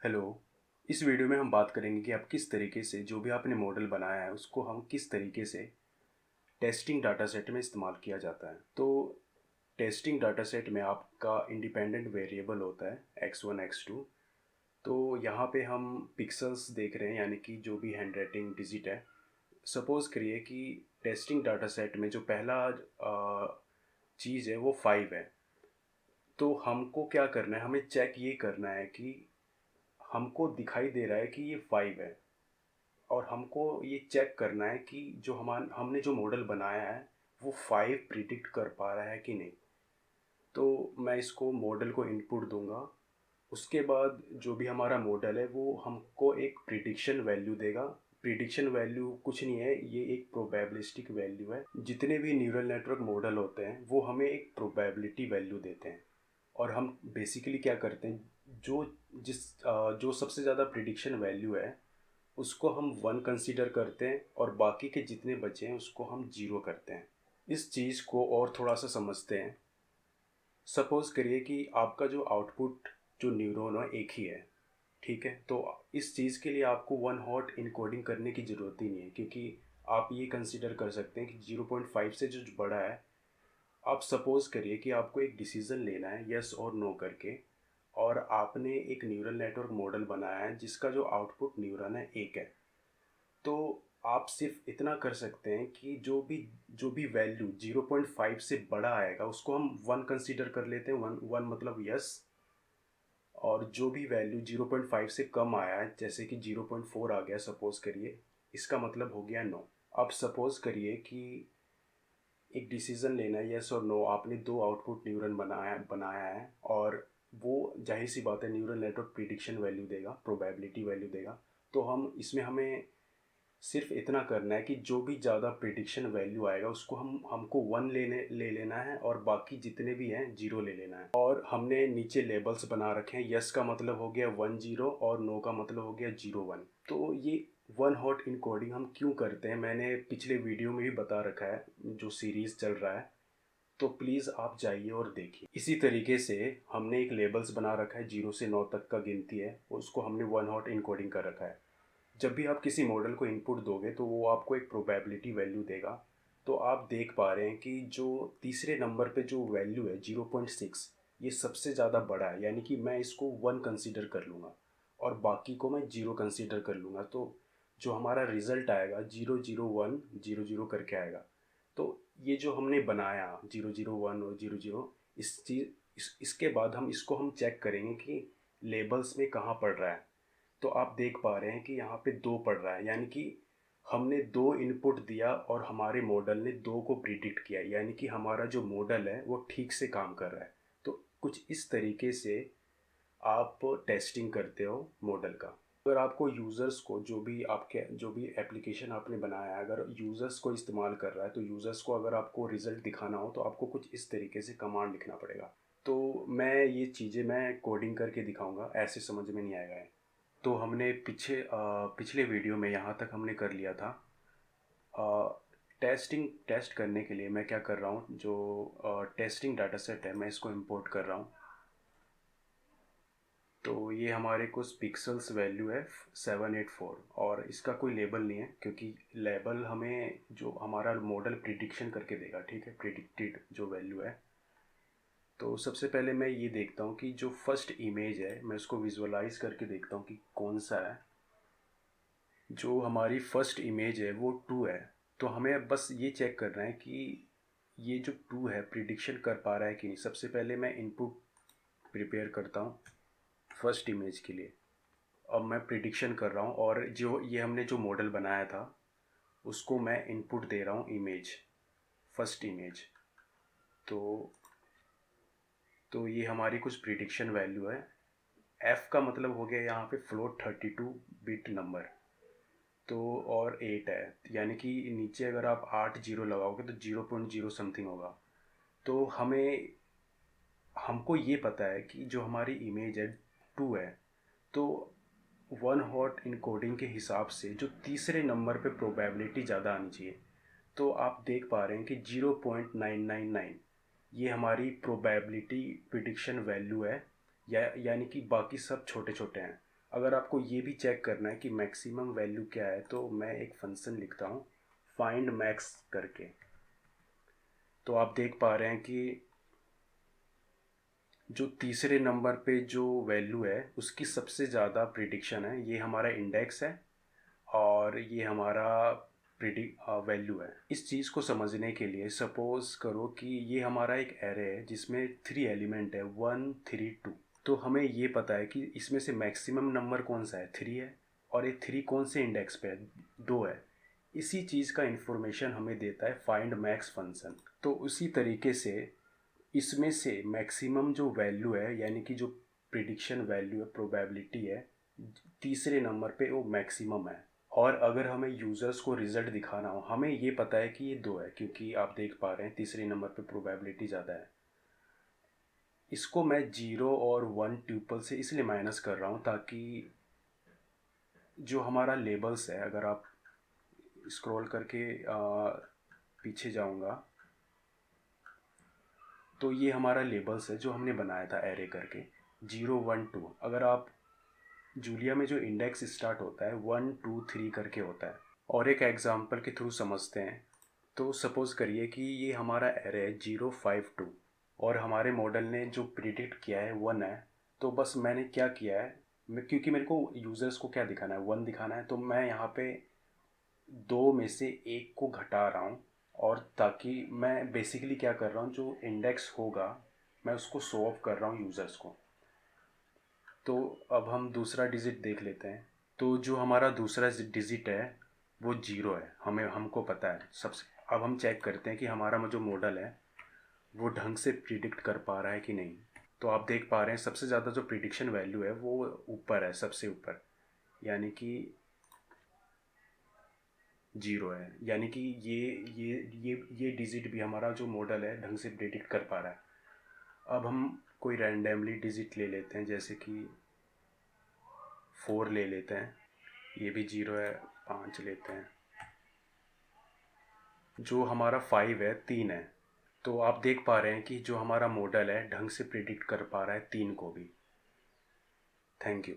Hello. इस video में हम बात करेंगे कि आप किस तरीके से जो भी आपने मॉडल बनाया है उसको हम किस तरीके से टेस्टिंग डाटा सेट में इस्तेमाल किया जाता है। तो टेस्टिंग डाटा सेट में आपका इंडिपेंडेंट वेरिएबल होता है x1 x2। तो यहाँ पे हम पिक्सल्स देख रहे हैं, यानी कि जो भी हैंड राइटिंग डिजिट है। सपोज़ करिए कि टेस्टिंग डाटा सेट में जो पहला चीज़ है वो 5 है। तो हमको क्या करना है, हमें चेक ये करना है कि हमको दिखाई दे रहा है कि ये 5 है, और हमको ये चेक करना है कि जो हमने जो मॉडल बनाया है वो 5 प्रिडिक्ट कर पा रहा है कि नहीं। तो मैं इसको मॉडल को इनपुट दूंगा। उसके बाद जो भी हमारा मॉडल है वो हमको एक प्रिडिक्शन वैल्यू देगा। प्रिडिक्शन वैल्यू कुछ नहीं है, ये एक प्रोबेबिलिस्टिक वैल्यू है। जितने भी न्यूरल नेटवर्क मॉडल होते हैं वो हमें एक प्रोबेबिलिटी वैल्यू देते हैं। और हम बेसिकली क्या करते हैं, जो जो सबसे ज़्यादा प्रिडिक्शन वैल्यू है उसको हम 1 कंसीडर करते हैं, और बाकी के जितने बचे हैं उसको हम 0 करते हैं। इस चीज़ को और थोड़ा सा समझते हैं। सपोज़ करिए कि आपका जो आउटपुट जो न्यूरॉन है एक ही है, ठीक है। तो इस चीज़ के लिए आपको 1 हॉट इनकोडिंग करने की ज़रूरत ही नहीं है, क्योंकि आप ये कंसीडर कर सकते हैं कि 0.5 से जो बड़ा है। आप सपोज़ करिए कि आपको एक डिसीज़न लेना है यस और नो करके, और आपने एक न्यूरल नेटवर्क मॉडल बनाया है जिसका जो आउटपुट न्यूरॉन है एक है। तो आप सिर्फ इतना कर सकते हैं कि जो भी वैल्यू 0.5 से बड़ा आएगा उसको हम 1 कंसीडर कर लेते हैं। 1 मतलब यस। और जो भी वैल्यू 0.5 से कम आया है, जैसे कि 0.4 आ गया सपोज़ करिए, इसका मतलब हो गया नो। अब सपोज़ करिए कि एक डिसीज़न लेना है यस और नो। आपने 2 आउटपुट न्यूरन बनाया बनाया है, और वो ज़ाहिर सी बात है न्यूरल नेटवर्क प्रिडिक्शन वैल्यू देगा, प्रोबेबिलिटी वैल्यू देगा। तो हमें सिर्फ इतना करना है कि जो भी ज़्यादा प्रिडिक्शन वैल्यू आएगा उसको हमको 1 ले लेना है, और बाकी जितने भी हैं 0 ले लेना है। और हमने नीचे लेबल्स बना रखे हैं। यस का मतलब हो गया 1 0, और नो का मतलब हो गया 0 1। तो ये 1 हॉट इनकोडिंग हम क्यों करते हैं, मैंने पिछले वीडियो में भी बता रखा है, जो सीरीज़ चल रहा है। तो प्लीज़ आप जाइए और देखिए। इसी तरीके से हमने एक लेबल्स बना रखा है, 0 से 9 तक का गिनती है, उसको हमने 1 हॉट इनकोडिंग कर रखा है। जब भी आप किसी मॉडल को इनपुट दोगे तो वो आपको एक प्रोबेबिलिटी वैल्यू देगा। तो आप देख पा रहे हैं कि जो तीसरे नंबर पे जो वैल्यू है 0.6, ये सबसे ज़्यादा बड़ा है, यानी कि मैं इसको 1 कंसीडर कर लूँगा और बाकी को मैं 0 कंसीडर कर लूँगा। तो जो हमारा रिज़ल्ट आएगा 0 0 1 0 0 करके आएगा। तो ये जो हमने बनाया 0 0 1 और 0 0, इसके बाद हम चेक करेंगे कि लेबल्स में कहाँ पड़ रहा है। तो आप देख पा रहे हैं कि यहाँ पे 2 पड़ रहा है, यानी कि हमने 2 इनपुट दिया और हमारे मॉडल ने 2 को प्रिडिक्ट किया, यानी कि हमारा जो मॉडल है वो ठीक से काम कर रहा है। तो कुछ इस तरीके से आप टेस्टिंग करते हो मॉडल का। अगर आपको यूज़र्स को जो भी एप्लीकेशन आपने बनाया है, अगर यूज़र्स को इस्तेमाल कर रहा है, तो यूज़र्स को अगर आपको रिज़ल्ट दिखाना हो तो आपको कुछ इस तरीके से कमांड लिखना पड़ेगा। तो मैं कोडिंग करके दिखाऊंगा, ऐसे समझ में नहीं आएगा है। तो हमने पिछले वीडियो में यहाँ तक हमने कर लिया था। टेस्ट करने के लिए मैं क्या कर रहा हूँ, जो टेस्टिंग डाटा सेट है मैं इसको इंपोर्ट कर रहा हूँ। तो ये हमारे कुछ पिक्सल्स वैल्यू है 784, और इसका कोई लेबल नहीं है, क्योंकि लेबल हमें जो हमारा मॉडल प्रिडिक्शन करके देगा, ठीक है, प्रिडिक्टेड जो वैल्यू है। तो सबसे पहले मैं ये देखता हूँ कि जो फर्स्ट इमेज है मैं उसको विजुअलाइज करके देखता हूँ कि कौन सा है। जो हमारी फर्स्ट इमेज है वो 2 है। तो हमें बस ये चेक करना है कि ये जो 2 है प्रिडिक्शन कर पा रहा है कि नहीं। सबसे पहले मैं इनपुट प्रिपेयर करता हूँ फर्स्ट इमेज के लिए। अब मैं प्रिडिक्शन कर रहा हूँ, और जो ये हमने जो मॉडल बनाया था उसको मैं इनपुट दे रहा हूँ इमेज, फर्स्ट इमेज। तो ये हमारी कुछ प्रिडिक्शन वैल्यू है। एफ़ का मतलब हो गया यहाँ पे फ्लोट 32 बिट नंबर। तो और 8 है, यानी कि नीचे अगर आप 8 जीरो लगाओगे तो 0.0 समथिंग होगा। तो हमको ये पता है कि जो हमारी इमेज है 2 है। तो 1 हॉट इनकोडिंग के हिसाब से जो तीसरे नंबर पे प्रोबेबिलिटी ज़्यादा आनी चाहिए। तो आप देख पा रहे हैं कि 0.999 ये हमारी प्रोबेबिलिटी प्रिडिक्शन वैल्यू है, यानी कि बाकी सब छोटे छोटे हैं। अगर आपको ये भी चेक करना है कि मैक्सिमम वैल्यू क्या है, तो मैं एक फंक्शन लिखता हूँ फाइंड मैक्स करके। तो आप देख पा रहे हैं कि जो तीसरे नंबर पे जो वैल्यू है उसकी सबसे ज़्यादा प्रिडिक्शन है, ये हमारा इंडेक्स है और ये हमारा प्रिडिक्ट वैल्यू है। इस चीज़ को समझने के लिए सपोज़ करो कि ये हमारा एक एरे है जिसमें 3 एलिमेंट है, 1 3 2। तो हमें ये पता है कि इसमें से मैक्सिमम नंबर कौन सा है, 3 है, और ये 3 कौन से इंडेक्स पे है, 2 है। इसी चीज़ का इंफॉर्मेशन हमें देता है फाइंड मैक्स फंक्शन। तो उसी तरीके से इसमें से मैक्सिमम जो वैल्यू है, यानी कि जो प्रिडिक्शन वैल्यू है, प्रोबेबिलिटी है, तीसरे नंबर पे वो मैक्सिमम है। और अगर हमें यूज़र्स को रिज़ल्ट दिखाना हो, हमें ये पता है कि ये 2 है क्योंकि आप देख पा रहे हैं तीसरे नंबर पे प्रोबेबिलिटी ज़्यादा है। इसको मैं 0 और 1 ट्यूपल से इसलिए माइनस कर रहा हूँ ताकि जो हमारा लेबल्स है, अगर आप स्क्रॉल करके पीछे जाऊँगा तो ये हमारा लेबल्स है जो हमने बनाया था एरे करके, 0 1 2। अगर आप जूलिया में जो इंडेक्स स्टार्ट होता है 1 2 3 करके होता है। और एक एग्जांपल के थ्रू समझते हैं। तो सपोज़ करिए कि ये हमारा एरे है 0 5 2 और हमारे मॉडल ने जो प्रिडिक्ट किया है 1 है। तो बस मैंने क्या किया है, क्योंकि मेरे को यूज़र्स को क्या दिखाना है, 1 दिखाना है, तो मैं यहाँ पे 2 में से 1 को घटा रहा हूँ। और ताकि मैं बेसिकली क्या कर रहा हूँ, जो इंडेक्स होगा मैं उसको शो ऑफ कर रहा हूँ यूज़र्स को। तो अब हम दूसरा डिजिट देख लेते हैं। तो जो हमारा दूसरा डिजिट है वो 0 है, हमको पता है सबसे। अब हम चेक करते हैं कि हमारा जो मॉडल है वो ढंग से प्रिडिक्ट कर पा रहा है कि नहीं। तो आप देख पा रहे हैं सबसे ज़्यादा जो प्रिडिक्शन वैल्यू है वो ऊपर है, सबसे ऊपर, यानी कि 0 है। यानी कि ये डिजिट भी हमारा जो मॉडल है ढंग से प्रिडिक्ट कर पा रहा है। अब हम कोई रैंडमली डिजिट ले लेते हैं, जैसे कि 4 ले लेते हैं, ये भी 0 है। 5 लेते हैं, जो हमारा 5 है, 3 है। तो आप देख पा रहे हैं कि जो हमारा मॉडल है ढंग से प्रिडिक्ट कर पा रहा है 3 को भी। Thank you.